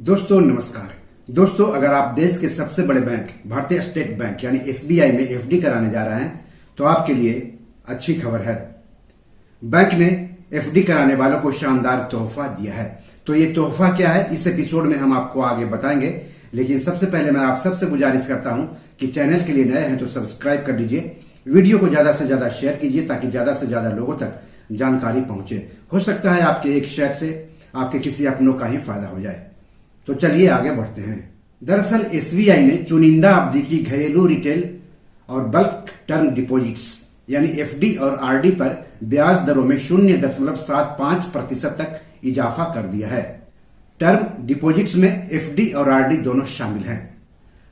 दोस्तों नमस्कार। दोस्तों अगर आप देश के सबसे बड़े बैंक भारतीय स्टेट बैंक यानी एसबीआई में एफडी कराने जा रहे हैं तो आपके लिए अच्छी खबर है। बैंक ने एफडी कराने वालों को शानदार तोहफा दिया है। तो ये तोहफा क्या है इस एपिसोड में हम आपको आगे बताएंगे, लेकिन सबसे पहले मैं आप सबसे गुजारिश करता हूं कि चैनल के लिए नए हैं तो सब्सक्राइब कर लीजिए, वीडियो को ज्यादा से ज्यादा शेयर कीजिए ताकि ज्यादा से ज्यादा लोगों तक जानकारी पहुंचे। हो सकता है आपके एक शेयर से आपके किसी अपनों का ही फायदा हो जाए। तो चलिए आगे बढ़ते हैं। दरअसल एसबीआई ने चुनिंदा अवधि की घरेलू रिटेल और बल्क टर्म डिपॉजिट्स यानी एफडी और आरडी पर ब्याज दरों में 0.75% तक इजाफा कर दिया है। टर्म डिपॉजिट्स में एफडी और आरडी दोनों शामिल हैं।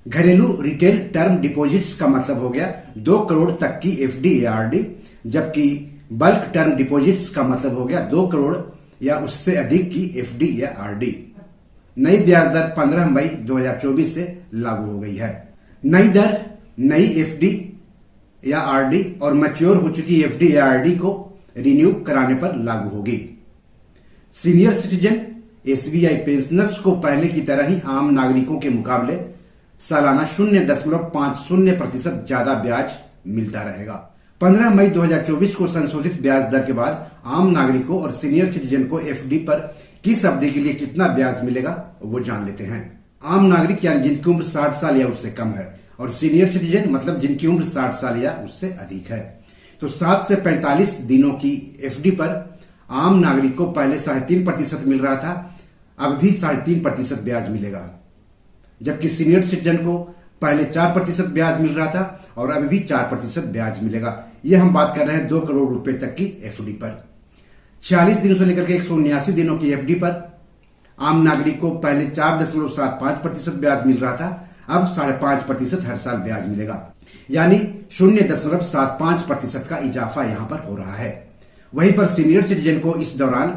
घरेलू रिटेल टर्म डिपॉजिट्स का मतलब हो गया 2 करोड़ तक की एफडी या आरडी, जबकि बल्क टर्म डिपॉजिट्स का मतलब हो गया 2 करोड़ या उससे अधिक की एफडी या आरडी। नई ब्याज दर 15 मई 2024 से लागू हो गई है। नई दर नई एफडी या आरडी और मैच्योर हो चुकी एफडी या आरडी को रिन्यू कराने पर लागू होगी। सीनियर सिटीजन एसबीआई पेंशनर्स को पहले की तरह ही आम नागरिकों के मुकाबले सालाना 0.50% ज्यादा ब्याज मिलता रहेगा। 15 मई 2024 को संशोधित ब्याज दर के बाद आम नागरिकों और सीनियर सिटीजन को एफडी पर किस अवधि के लिए कितना ब्याज मिलेगा वो जान लेते हैं। आम नागरिक यानी जिनकी उम्र 60 साल या उससे कम है, और सीनियर सिटीजन मतलब जिनकी उम्र 60 साल या उससे अधिक है। तो 7 से 45 दिनों की एफडी पर आम नागरिक को पहले 3.5% मिल रहा था, अब भी 3.5% ब्याज मिलेगा, जबकि सीनियर सिटीजन को पहले 4% ब्याज मिल रहा था और अभी भी 4% ब्याज मिलेगा। यह हम बात कर रहे हैं 2 करोड़ रुपए तक की एफडी पर। 46 दिनों से लेकर के 179 दिनों की एफडी पर आम नागरिक को पहले 4.75% ब्याज मिल रहा था, अब 5.5% हर साल ब्याज मिलेगा, यानी 0.75% का इजाफा यहां पर हो रहा है। वहीं पर सीनियर सिटीजन को इस दौरान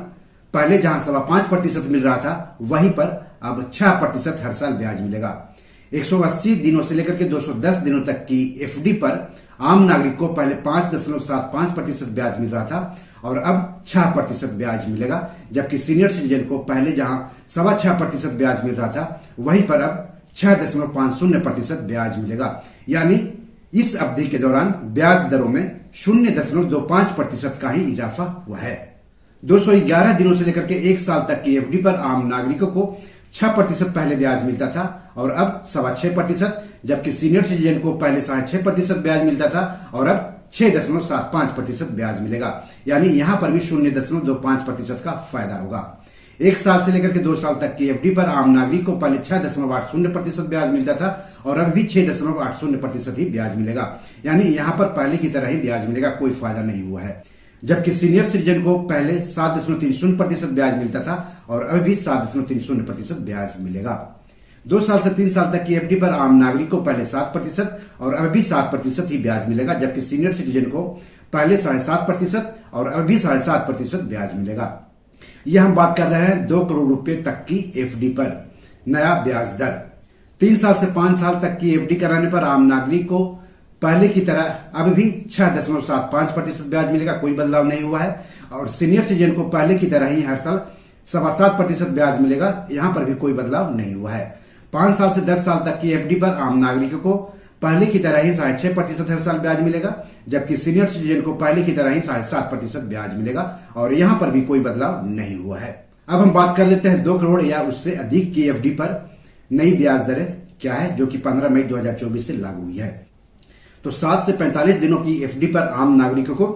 पहले जहां 5.5% मिल रहा था वहीं पर अब 6% हर साल ब्याज मिलेगा। 180 दिनों से लेकर के 210 दिनों तक की एफडी पर आम नागरिक को पहले 5.75% ब्याज मिल रहा था और अब 6% ब्याज मिलेगा, जबकि सीनियर सिटीजन को पहले जहां 6.25% ब्याज मिल रहा था वहीं पर अब 6.50% ब्याज मिलेगा, यानी इस अवधि के दौरान ब्याज दरों में 0.25% का ही इजाफा हुआ है। 211 दिनों से लेकर के 1 साल तक की एफडी पर आम नागरिकों को 6% पहले ब्याज मिलता था और अब 6.25%, जबकि सीनियर सिटीजन को पहले 6.5% ब्याज मिलता था और अब 6.75% ब्याज मिलेगा, यानी यहां पर भी 0.25% का फायदा होगा। 1 साल से लेकर के 2 साल तक की एफडी पर आम नागरिक को पहले 6.80% ब्याज मिलता था और अब भी 6.80% ही ब्याज मिलेगा, यानी यहां पर पहले की तरह ही ब्याज मिलेगा, कोई फायदा नहीं हुआ है। जबकि सीनियर सिटीजन को पहले 7.30% ब्याज मिलता था और अब भी 7.30% ब्याज मिलेगा। 2 साल से 3 साल तक की एफडी पर आम नागरिक को पहले 7% और अब भी 7% ही ब्याज मिलेगा, जबकि सीनियर सिटीजन को पहले 7.5% और अब भी 7.5% ब्याज मिलेगा। यह हम बात कर रहे हैं 2 करोड़ रुपए तक की एफडी पर नया ब्याज दर। 3 साल से 5 साल तक की एफडी कराने पर आम नागरिक को पहले की तरह अब भी 6.75% ब्याज मिलेगा, कोई बदलाव नहीं हुआ है, और सीनियर सिटीजन को पहले की तरह ही हर साल 7.25% ब्याज मिलेगा, यहां पर भी कोई बदलाव नहीं हुआ है। 5 साल से 10 साल तक की एफडी पर आम नागरिकों को पहले की तरह ही 6.5% हर साल ब्याज मिलेगा, जबकि सीनियर सिटीजन को पहले की तरह ही 7.5% ब्याज मिलेगा और यहां पर भी कोई बदलाव नहीं हुआ है। अब हम बात कर लेते हैं 2 करोड़ या उससे अधिक की एफडी पर नई ब्याज दरें क्या है, जो कि 15 मई 2024 से लागू हुई है। तो 7 से 45 दिनों की एफडी पर आम नागरिकों को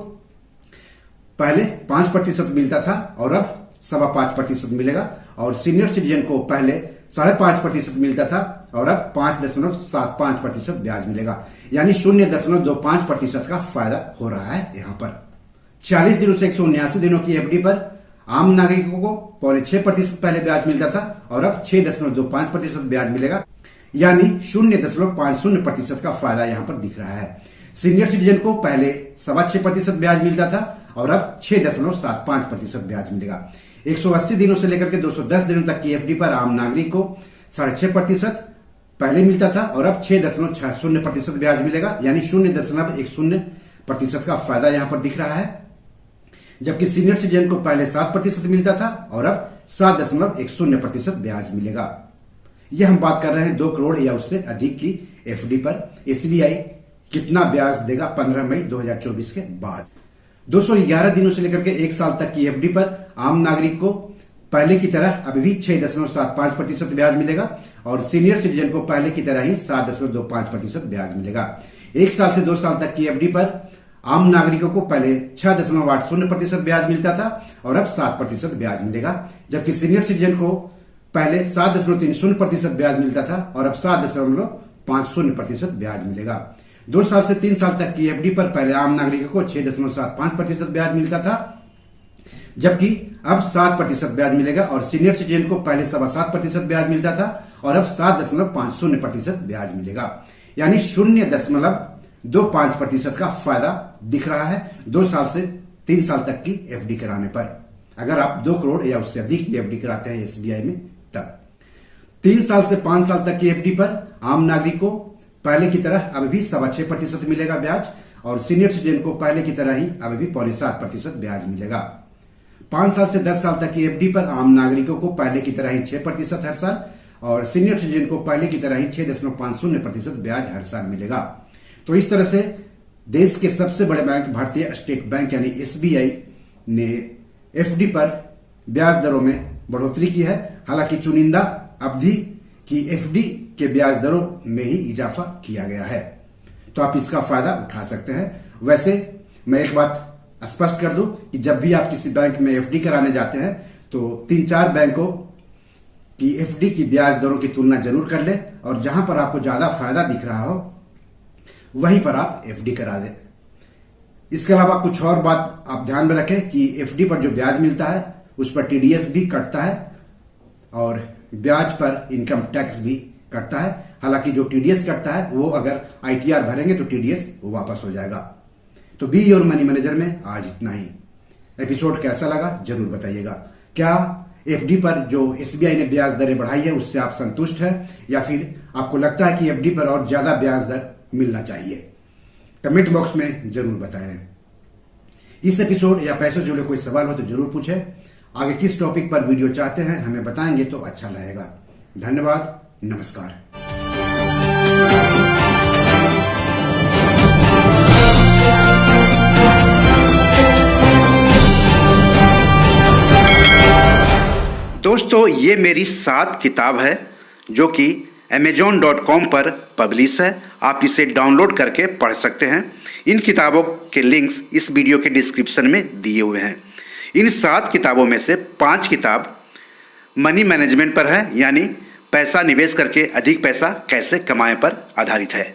पहले 5% मिलता था और अब 5.25% मिलेगा, और सीनियर सिटीजन को पहले 5.5% मिलता था और अब 5.75% ब्याज मिलेगा, यानी 0.25% का फायदा हो रहा है यहां पर। 40 दिनों से 179 दिनों की एफडी पर आम नागरिकों को 6.5% पहले ब्याज मिलता था और अब 6.25% ब्याज मिलेगा, यानी 0.50% का फायदा यहां पर दिख रहा है। सीनियर सिटीजन को पहले 6.25% ब्याज मिलता था और अब 6.75% ब्याज मिलेगा। 180 दिनों से लेकर के 210 दिनों तक की एफडी पर आम नागरिक को 6.5% पहले मिलता था और अब 6.60% ब्याज मिलेगा, यानी 0.10% का फायदा यहां पर दिख रहा है, जबकि सीनियर सिटीजन को पहले 7% मिलता था और अब 7.10% ब्याज मिलेगा। ये हम बात कर रहे हैं 2 करोड़ या उससे अधिक की एफडी पर एसबीआई कितना ब्याज देगा 15 मई 2024 के बाद। 211 दिनों से लेकर के 1 साल तक की एफडी पर आम नागरिक को पहले की तरह अभी भी 6.75% ब्याज मिलेगा और सीनियर सिटीजन को पहले की तरह ही 7.25% ब्याज मिलेगा। 1 साल से 2 साल तक की एफडी पर आम नागरिकों को पहले 6.80% ब्याज मिलता था और अब 7% ब्याज मिलेगा, जबकि सीनियर सिटीजन को पहले 7.30% ब्याज मिलता था और अब 7.50% ब्याज मिलेगा। 2 साल से 3 साल तक की एफडी पर पहले आम नागरिकों को 6.75% ब्याज मिलता था, जबकि अब 7% ब्याज मिलेगा और सीनियर सिटीजन को पहले 7.25% ब्याज मिलता था और अब 7.50% ब्याज मिलेगा। यानी 0.25% का फायदा दिख रहा है 2 साल से 3 साल तक की एफडी कराने पर, अगर आप 2 करोड़ या उससे अधिक की एफडी कराते हैं एसबीआई में तब। 3 साल से 5 साल तक की एफडी पर आम नागरिक को पहले की तरह अभी भी 6.25% मिलेगा ब्याज और सीनियर सिटीजन को पहले की तरह ही अभी भी 6.25% ब्याज मिलेगा। 5 साल से 10 साल तक की एफडी पर आम नागरिकों को पहले की तरह ही 6% हर साल और सीनियर सिटीजन को पहले की तरह ही 6.50% ब्याज हर साल मिलेगा। तो इस तरह से देश के सबसे बड़े बैंक भारतीय स्टेट बैंक यानी एसबीआई ने एफडी पर ब्याज दरों में बढ़ोतरी की है। हालांकि चुनिंदा अवधि की एफडी के ब्याज दरों में ही इजाफा किया गया है, तो आप इसका फायदा उठा सकते हैं। वैसे मैं एक बात स्पष्ट कर दूं कि जब भी आप किसी बैंक में एफडी कराने जाते हैं तो 3-4 बैंकों की एफडी की ब्याज दरों की तुलना जरूर कर लें और जहां पर आपको ज्यादा फायदा दिख रहा हो वहीं पर आप एफडी करा दें। इसके अलावा कुछ और बात आप ध्यान में रखें कि एफडी पर जो ब्याज मिलता है उस पर टीडीएस भी कटता है और ब्याज पर इनकम टैक्स भी कटता है। हालांकि जो टीडीएस कटता है वो अगर आईटीआर भरेंगे तो टीडीएस वापस हो जाएगा। तो बी योर मनी मैनेजर में आज इतना ही। एपिसोड कैसा लगा जरूर बताइएगा। क्या एफडी पर जो एसबीआई ने ब्याज दरें बढ़ाई है उससे आप संतुष्ट हैं या फिर आपको लगता है कि एफडी पर और ज्यादा ब्याज दर मिलना चाहिए? कमेंट बॉक्स में जरूर बताएं। इस एपिसोड या पैसे से जुड़े कोई सवाल हो तो जरूर पूछें। आगे किस टॉपिक पर वीडियो चाहते हैं हमें बताएंगे तो अच्छा रहेगा। धन्यवाद, नमस्कार। दोस्तों, ये मेरी 7 किताब है जो कि amazon.com पर पब्लिश है। आप इसे डाउनलोड करके पढ़ सकते हैं। इन किताबों के लिंक्स इस वीडियो के डिस्क्रिप्शन में दिए हुए हैं। इन 7 किताबों में से 5 किताब मनी मैनेजमेंट पर है, यानी पैसा निवेश करके अधिक पैसा कैसे कमाएं पर आधारित है।